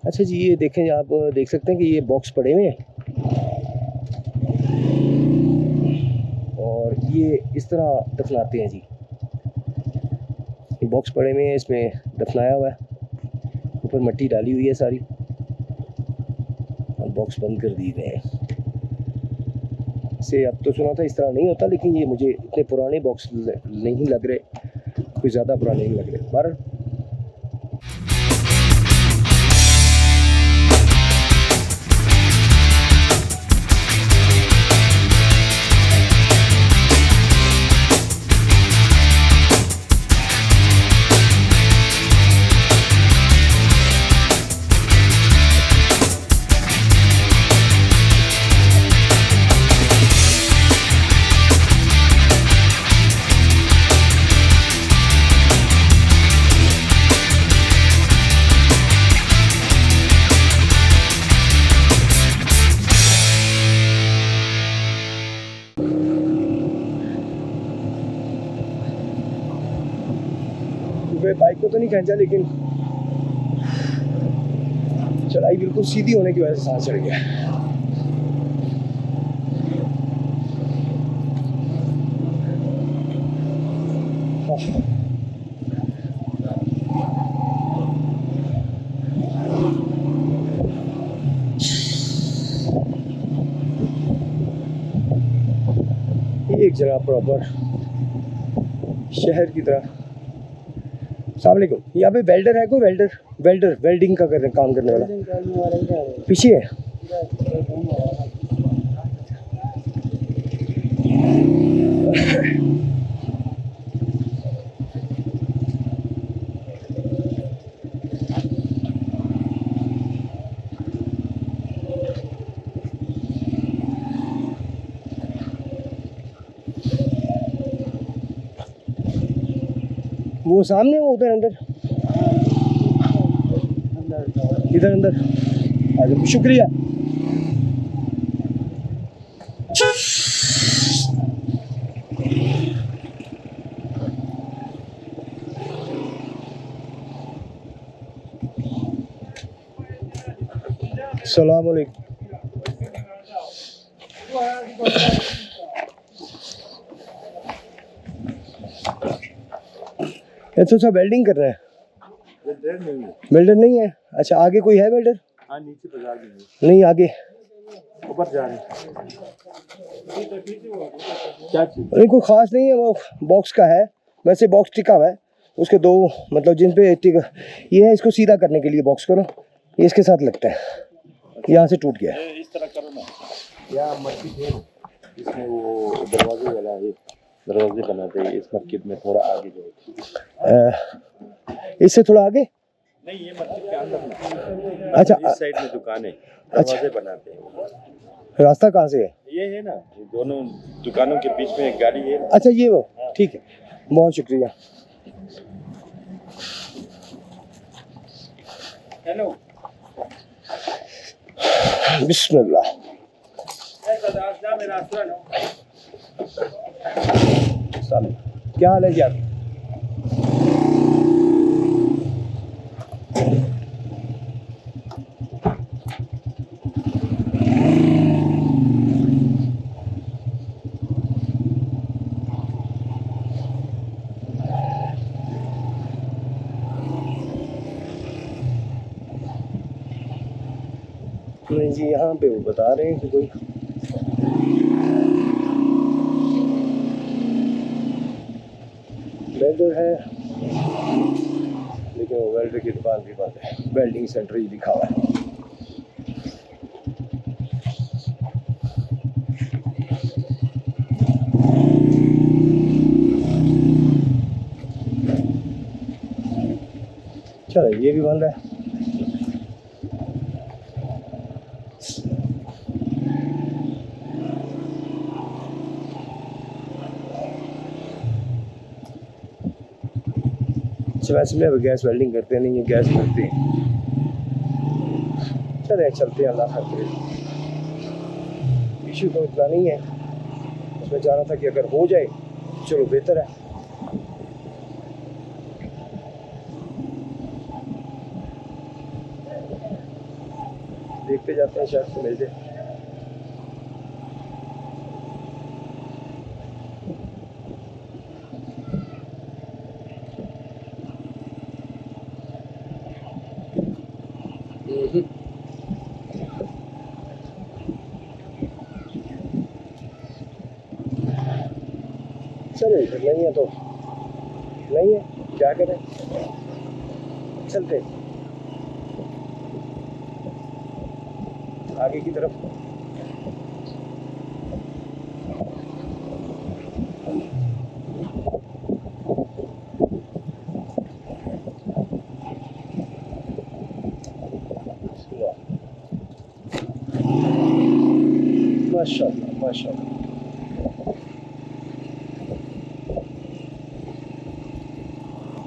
अच्छा जी, ये देखें, आप देख सकते हैं कि ये बॉक्स पड़े हुए हैं और ये इस तरह दफनाते हैं जी। ये बॉक्स पड़े हुए हैं, इसमें दफनाया हुआ है, ऊपर मिट्टी डाली हुई है सारी और बॉक्स बंद कर दिए गए हैं। से अब तो सुना था इस तरह नहीं होता, लेकिन ये मुझे इतने पुराने बॉक्स नहीं लग रहे, कोई ज़्यादा पुराने नहीं लग रहे। पर बाइक को तो नहीं खींचा, लेकिन चढ़ाई बिल्कुल सीधी होने की वजह से सांस चढ़ गया। ये एक जगह प्रॉपर शहर की तरह। अस्सलाम वालेकुम, यहाँ पे वेल्डर है कोई? वेल्डर वेल्डिंग का काम करने वाला पीछे है। वो सामने, वो उधर अंदर, इधर अंदर। अच्छा, शुक्रिया। अस्सलाम वालेकुम। अच्छा, वेल्डिंग कर रहे हैं? वेल्डर नहीं है। अच्छा, आगे कोई है वेल्डर? हाँ, नीचे बाजार में नहीं, आगे ऊपर जा रहे हैं। क्या चीज़? नहीं, कोई ख़ास नहीं है, वो बॉक्स का है। वैसे बॉक्स टिका हुआ है, उसके दो मतलब जिन पे टिका ये है, इसको सीधा करने के लिए बॉक्स को ना, ये इसके साथ लगता है, यहाँ से टूट गया। इस तरह करो ना, या मस्जिद है इसमें वो दरवाजे वाला है, दरवाजे बनाते हैं इस मस्जिद में, थोड़ा आगे जाए। इससे थोड़ा आगे नहीं, ये मस्जिद के अंदर में। अच्छा, इस साइड में दुकान है, दरवाजे बनाते हैं। रास्ता कहाँ से है? ये है ना, दोनों दुकानों के बीच में एक गाड़ी है। अच्छा, ये वो, ठीक है, बहुत शुक्रिया। हेलो, बिस्मिल्लाह। क्या हाल है यार? नहीं जी, यहाँ पे वो बता रहे हैं कि कोई वेल्डर है, लेकिन वो वेल्डर की दुकान भी बंद है। वेल्डिंग सेंटर ही लिखा हुआ है। चलो, ये भी बंद है। वैसे में गैस वेल्डिंग करते नहीं है, गैस करते हैं। चले चलते हैं, अल्लाह खैर करे। इशू तो इतना नहीं है, उसमें जा रहा था कि अगर हो जाए चलो बेहतर है। देखते जाते हैं, शायद से मिल जाए। चलो इधर नहीं है तो नहीं है, क्या करें, चलते आगे की तरफ। माशाल्लाह माशाल्लाह।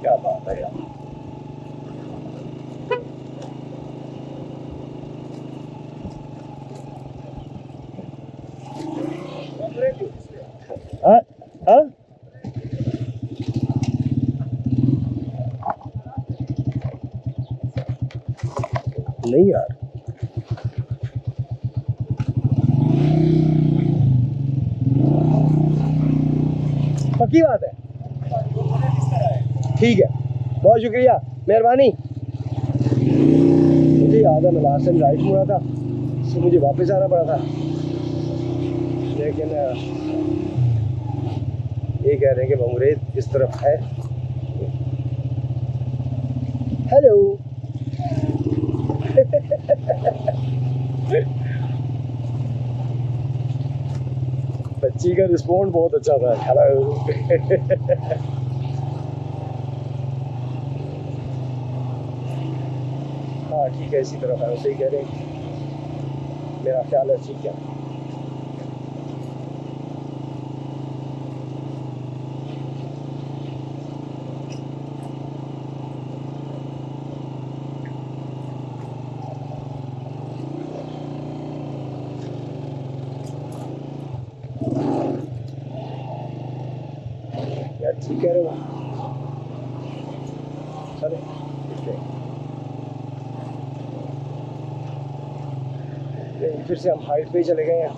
क्या बात है यार। हाँ हाँ नहीं यार, पक्की बात है। ठीक है, बहुत शुक्रिया, मेहरबानी। मुझे याद है मैं लास्ट टाइम राइट मुड़ा था, इससे मुझे वापस आना पड़ा था, लेकिन ये कह रहे हैं कि बमरेज इस तरफ है। हेलो बच्ची का रिस्पॉन्ड बहुत अच्छा था, हेलो। हाँ ठीक है, इसी तरफ है, वैसे ही कह रहे हैं, मेरा ख्याल है। ठीक है, यार ठीक कह रहे हो। चलो फिर से हम हाइट पे ही चले गए हैं,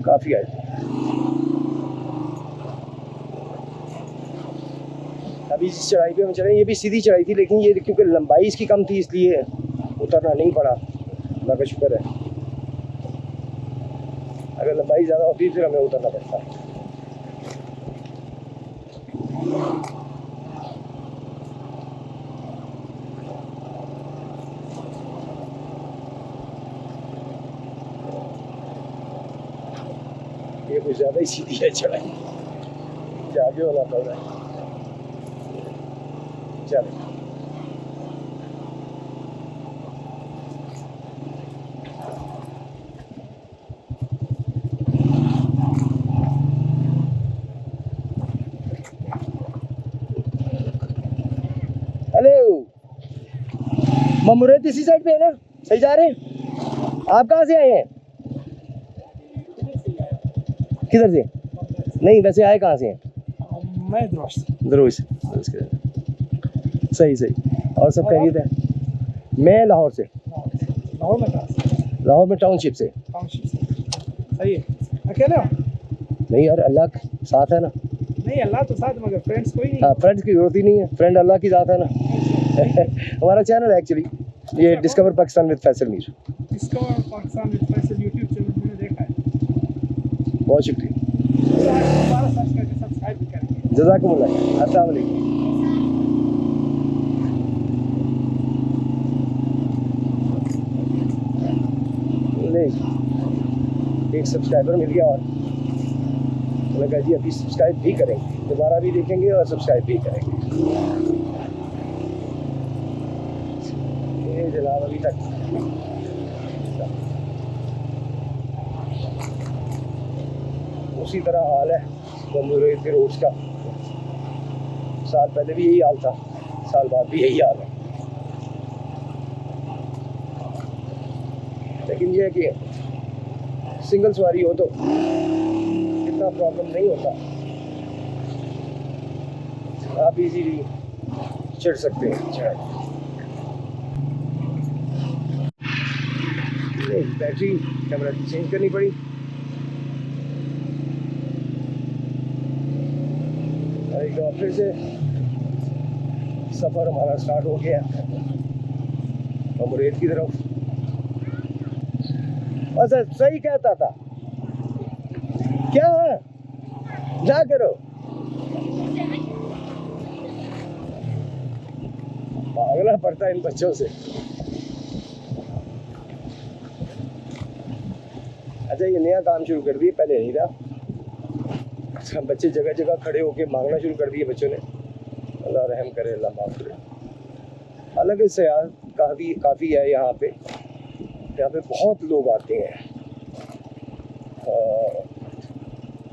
काफी हाइट। अभी इस चढ़ाई पे हम चले, ये भी सीधी चढ़ाई थी, लेकिन ये क्योंकि लंबाई इसकी कम थी इसलिए उतरना नहीं पड़ा, अल्लाह का शुक्र है। अगर लंबाई ज़्यादा होती फिर हमें उतरना पड़ता। ये कुछ ज़्यादा ही सीधी है चढ़ाई, आगे होना पड़ रहा है। चलो हेलो, ममुरत इसी साइड पे है ना, सही जा रहे हैं। आप कहाँ से आए हैं, किधर से? नहीं वैसे आए कहाँ से हैं? मैं दोस्त दरोज से। सही सही, और सब खैरियत है? मैं लाहौर से। लाहौर में कहाँ से? लाहौर में टाउनशिप से। टाउनशिप से। सही है। अकेले हो? नहीं यार, अल्लाह साथ है ना। नहीं अल्लाह तो साथ, मगर फ्रेंड्स कोई नहीं? हाँ, फ्रेंड्स की जरूरत ही नहीं है, फ्रेंड अल्लाह की ज़ात है ना। हमारा चैनल है एक्चुअली, ये discover Pakistan with Faisal Mir. Discover Pakistan with Faisal YouTube channel मैंने देखा है। बहुत शुक्रिया, दोबारा सर्च करके सब्सक्राइब भी करेंगे। जज़ाकुमुल्लाह, अस्सलाम वालेकुम। नहीं, एक सब्सक्राइबर मिल गया और मैंने कहा जी अभी सब्सक्राइब भी करेंगे, दोबारा भी देखेंगे और सब्सक्राइब भी करेंगे। ये जनाब अभी तक उसी तरह हाल है बमरेज के रोड्स का। साल पहले भी यही हाल था, साल बाद भी यही हाल है, लेकिन ये है कि सिंगल सवारी हो तो इतना प्रॉब्लम नहीं होता, आप इजीली चढ़ सकते हैं चढ़ाई। बैटरी कैमरा की चेंज करनी पड़ी। और एक बार फिर से सफ़र हमारा स्टार्ट हो गया अमरेट की तरफ। अच्छा सही कहता था क्या ना करो, भागना पड़ता है इन बच्चों से। अच्छा ये नया काम शुरू कर दिए, पहले नहीं था। अच्छा बच्चे जगह जगह खड़े होके मांगना शुरू कर दिए बच्चों ने। अल्लाह रहम करे, अल्लाह माफ करे। हालांकि सयाह काफ़ी है यहाँ पे बहुत लोग आते हैं,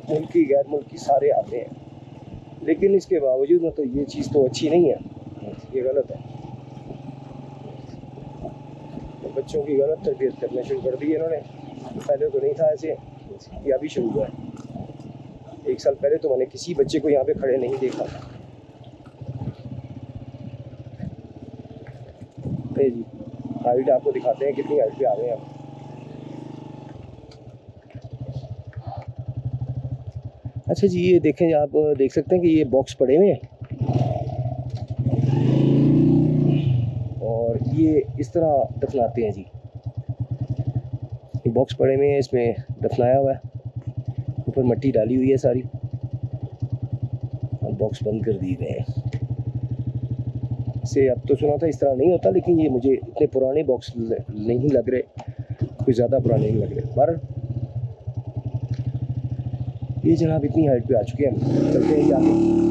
मुल्की गैर मुल्की सारे आते हैं, लेकिन इसके बावजूद ना तो ये चीज़ तो अच्छी नहीं है, ये गलत है। तो बच्चों की गलत तरबियत करना शुरू कर दी इन्होंने। पहले तो नहीं था ऐसे, ये अभी शुरू हुआ है। 1 साल पहले तो मैंने किसी बच्चे को यहाँ पे खड़े नहीं देखा। नहीं जी, हाइट आपको दिखाते हैं कितनी हाइट पे आ गए हैं हम। अच्छा जी ये देखें, आप देख सकते हैं कि ये बॉक्स पड़े हुए हैं और ये इस तरह दफनाते हैं जी। ये बॉक्स पड़े हुए हैं, इसमें दफनाया हुआ है, ऊपर मिट्टी डाली हुई है सारी और बॉक्स बंद कर दिए गए हैं। से अब तो सुना था इस तरह नहीं होता, लेकिन ये मुझे इतने पुराने बॉक्स नहीं लग रहे, कोई ज़्यादा पुराने नहीं लग रहे। पर ये जनाब इतनी हाइट पे आ चुके हैं, चलते हैं आगे।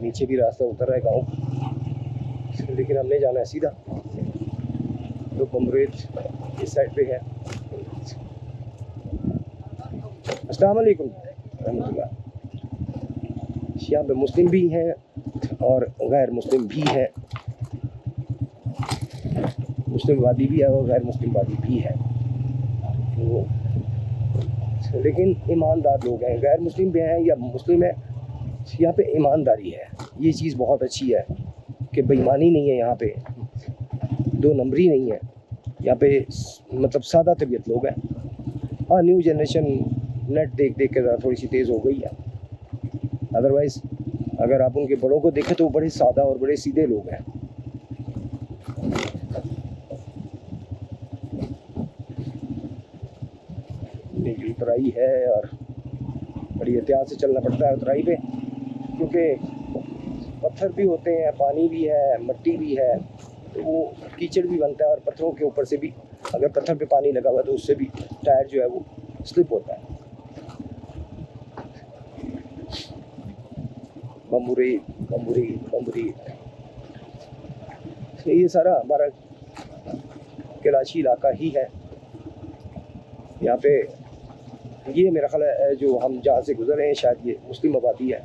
नीचे भी रास्ता उतर रहा है गाँव, लेकिन हमने जाना है सीधा। तो बमरेज इस साइड पे है। अस्सलाम वालेकुम रहमतुल्लाह। यहाँ पे मुस्लिम भी हैं और गैर मुस्लिम भी है, मुस्लिम वादी भी है और गैर मुस्लिम वादी भी है। तो लेकिन ईमानदार लोग हैं, गैर मुस्लिम भी हैं या मुस्लिम है, यहाँ पे ईमानदारी है। ये चीज़ बहुत अच्छी है कि बेईमानी नहीं है यहाँ पे, 2 नंबरी नहीं है यहाँ पे, मतलब सादा तबीयत लोग हैं। हाँ न्यू जनरेशन नेट देख देख के ज़रा थोड़ी सी तेज़ हो गई है, अदरवाइज़ अगर आप उनके बड़ों को देखें तो वो बड़े सादा और बड़े सीधे लोग हैं। उतराई है और बड़ी एहतियात से चलना पड़ता है उतराई पे, क्योंकि पत्थर भी होते हैं, पानी भी है, मिट्टी भी है, तो वो कीचड़ भी बनता है और पत्थरों के ऊपर से भी अगर पत्थर पे पानी लगा हुआ तो उससे भी टायर जो है वो स्लिप होता है। बम्बुरी बम्बुरी बम्बुरी, ये सारा हमारा कराची इलाका ही है। यहाँ पे ये मेरा ख्याल है जो हम जहाँ से गुजर रहे हैं शायद ये मुस्लिम आबादी है।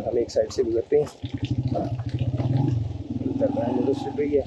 हम एक साइड से गुजरते हैं, दूसरी पे ही है।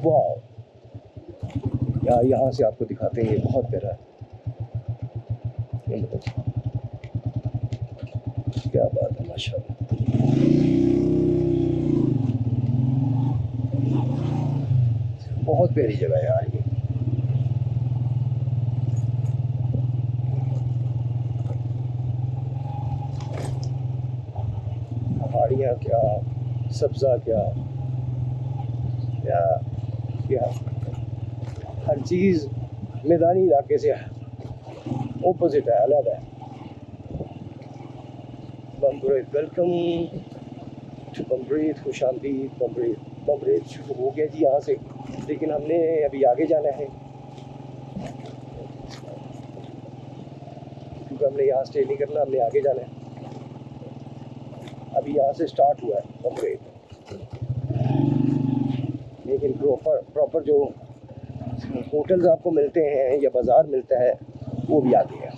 वाह यार, यहाँ से आपको दिखाते हैं, ये बहुत प्यारा है। ये बताओ, क्या बात है, माशाल्लाह। बहुत प्यारी जगह है यार ये। पहाड़ियाँ क्या, सब्जा क्या, क्या क्या, हर चीज़ मैदानी इलाके से ओपोजिट है, अलग है। बम्ब्रेथ, वेलकम टू बम्ब्रेथ, खुशामदीद बम्ब्रेथ। बम्ब्रेथ शुरू हो गया जी यहाँ से, लेकिन हमने अभी आगे जाना है क्योंकि हमने यहाँ स्टे नहीं करना, हमने आगे जाना है। अभी यहाँ से स्टार्ट हुआ है बम्ब्रेथ, लेकिन प्रॉपर जो होटल्स आपको मिलते हैं या बाज़ार मिलता है वो भी आगे है।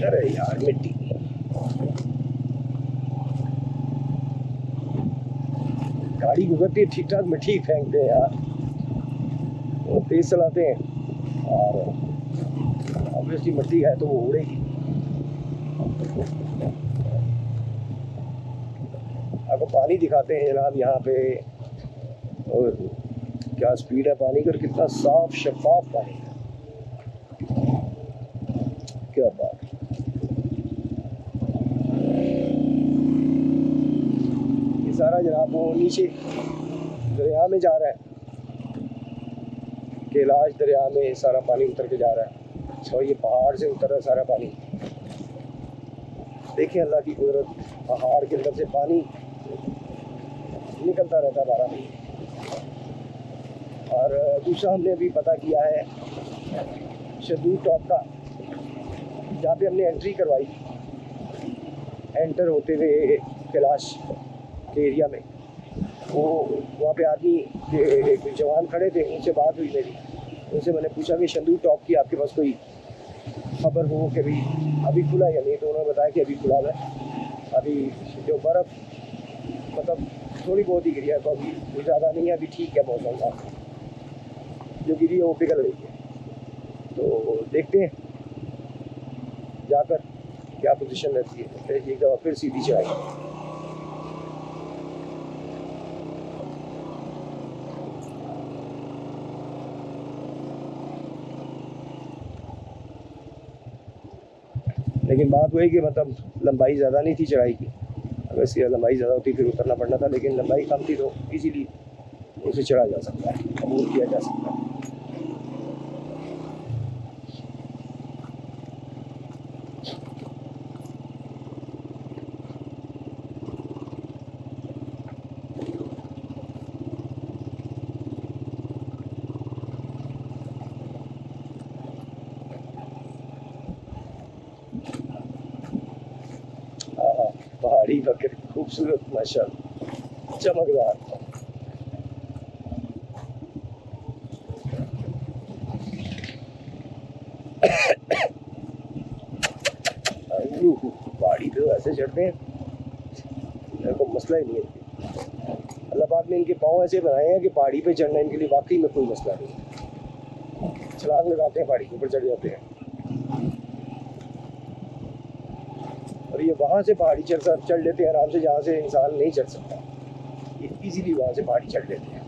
अरे यार मिट्टी, गाड़ी गुजरती है ठीक ठाक, मिट्टी फेंकते हैं यार, वो तेज चलाते हैं और ऑब्वियसली मिट्टी है तो वो उड़ेगी। आपको पानी दिखाते हैं जनाब यहाँ पे, और क्या स्पीड है पानी की और कितना साफ शफाफ पानी है, क्या बात। ये सारा जनाब वो नीचे दरिया में जा रहा है, कैलाश दरिया में सारा पानी उतर के जा रहा है, और ये पहाड़ से उतर रहा है सारा पानी। देखिए अल्लाह की कुदरत, पहाड़ के अंदर से पानी निकलता रहता है 12 महीने। और दूसरा हमने अभी पता किया है शदूद टॉप का, जहाँ पे हमने एंट्री करवाई, एंटर होते हुए कैलाश के एरिया में, वो वहाँ पे आदमी एक जवान खड़े थे, उनसे बात हुई मेरी, उनसे मैंने पूछा कि शदूद टॉप की आपके पास कोई खबर हो कि अभी खुला या नहीं, तो उन्होंने बताया कि अभी खुला है, अभी जो बर्फ़ मतलब थोड़ी बहुत ही गिरी है, तो अभी ज़्यादा नहीं है, अभी ठीक है मौसम का, जो गिरी है वो पिघल रही है। तो देखते हैं जाकर क्या पोजीशन रहती है, एक दफ़ा फिर सीधी चढ़ाई। लेकिन बात वही कि मतलब लंबाई ज़्यादा नहीं थी चढ़ाई की, अगर इसकी लंबाई ज़्यादा होती फिर उतरना पड़ना था, लेकिन लंबाई कम थी तो इजीली उसे चढ़ा जा सकता है, अबूर किया जा सकता है। बड़ी बकरी, खूबसूरत माशाल्लाह, चमकदार। पहाड़ी तो ऐसे चढ़ते हैं, मेरे को मसला ही नहीं है। अल्लाह पाक ने इनके पाँव ऐसे बनाए हैं कि पहाड़ी पे चढ़ना इनके लिए वाकई में कोई मसला नहीं। छलांग लगाते हैं, पहाड़ी के ऊपर चढ़ जाते हैं। और ये वहाँ से पहाड़ी चढ़ लेते हैं आराम से, जहाँ से इंसान नहीं चढ़ सकता, ये इजीली वहाँ से पहाड़ी चढ़ लेते हैं।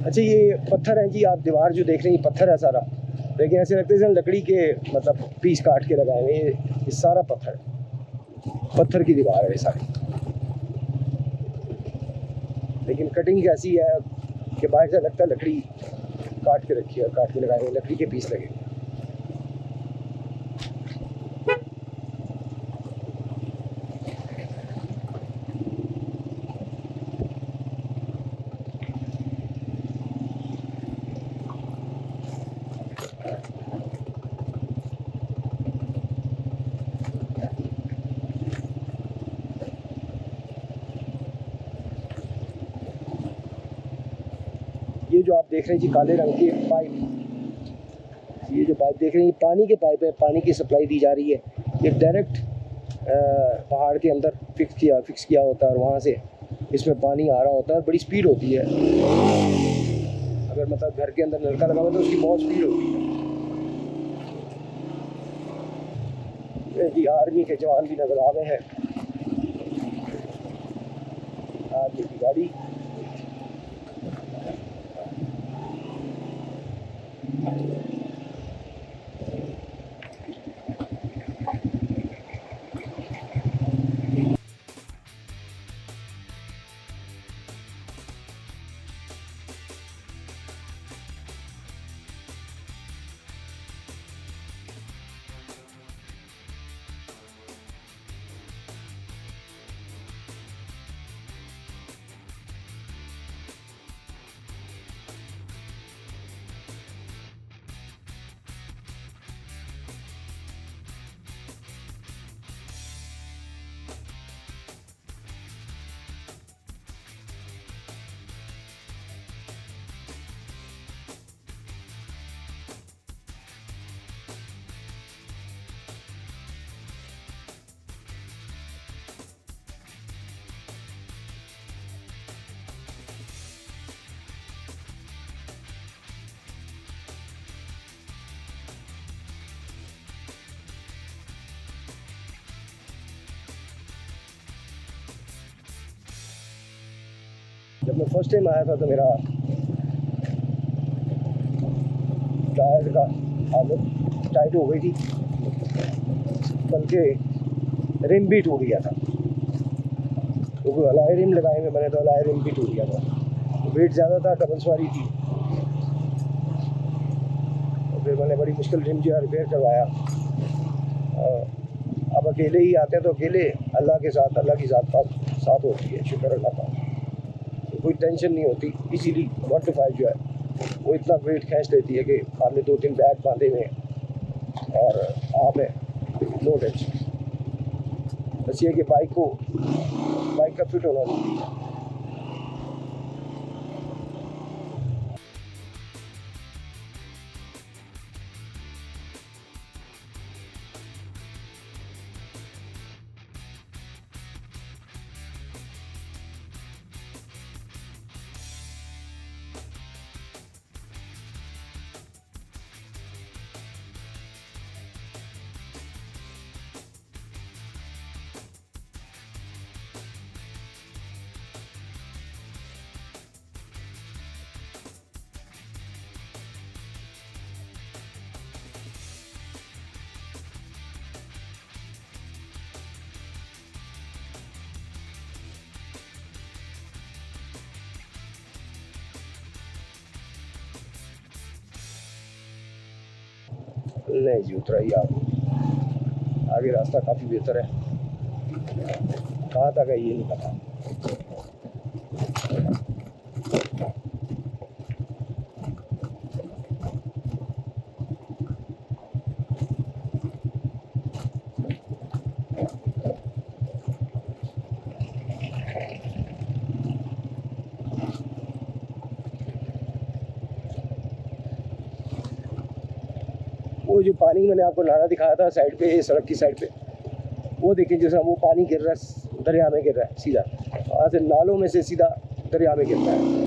अच्छा, ये पत्थर है जी, आप दीवार जो देख रहे हैं, ये पत्थर है सारा, लेकिन ऐसे लगते हैं लकड़ी के मतलब पीस काट के लगाए हुए। ये सारा पत्थर है, पत्थर की दीवार है ये सारी, लेकिन कटिंग ऐसी है कि बाहर से लगता है लकड़ी काट के रखी है, काट के लगाए हुए, लकड़ी के पीस लगे। ये जो आप देख रहे हैं जी काले रंग के पाइप, ये जो पाइप देख रहे हैं, ये पानी के पाइप है, पानी की सप्लाई दी जा रही है। ये डायरेक्ट पहाड़ के अंदर फिक्स किया होता है, और वहाँ से इसमें पानी आ रहा होता है, बड़ी स्पीड होती है। अगर मतलब घर के अंदर नलका लगा हुआ तो उसकी बहुत स्पीड होती है। जी आर्मी के जवान भी नजर आ रहे हैं, आर्मी की गाड़ी। जब मैं फर्स्ट टाइम आया था तो मेरा टायर का हालत टाइट हो गई थी, बल्कि रिम भी टूट गया था, क्योंकि अलाई रिम लगाए हुए मैंने, तो अलाई रिम भी टूट गया था। वेट ज़्यादा था, डबल सवारी थी, तो फिर मैंने बड़ी मुश्किल रिम जो है रिपेयर करवाया। अब अकेले ही आते हैं तो अकेले अल्लाह के साथ, अल्लाह की साथ होती है, शुक्र अल्लाह का, तो कोई टेंशन नहीं होती। इसीलिए 1 to 5 जो है वो इतना वेट खींच लेती है कि आपने 2-3 बैग बांधे हुए हैं और आप है, नो टेंशन। बस ये कि बाइक का फिट होना जरूरी है। नहीं जी, उतराइए आप, आगे रास्ता काफ़ी बेहतर है, कहाँ तक है ये नहीं पता। वो जो पानी मैंने आपको नाला दिखाया था साइड पे, सड़क की साइड पे, वो देखिए जैसा वो पानी गिर रहा है, दरिया में गिर रहा है सीधा, वहाँ से नालों में से सीधा दरिया में गिर रहा है।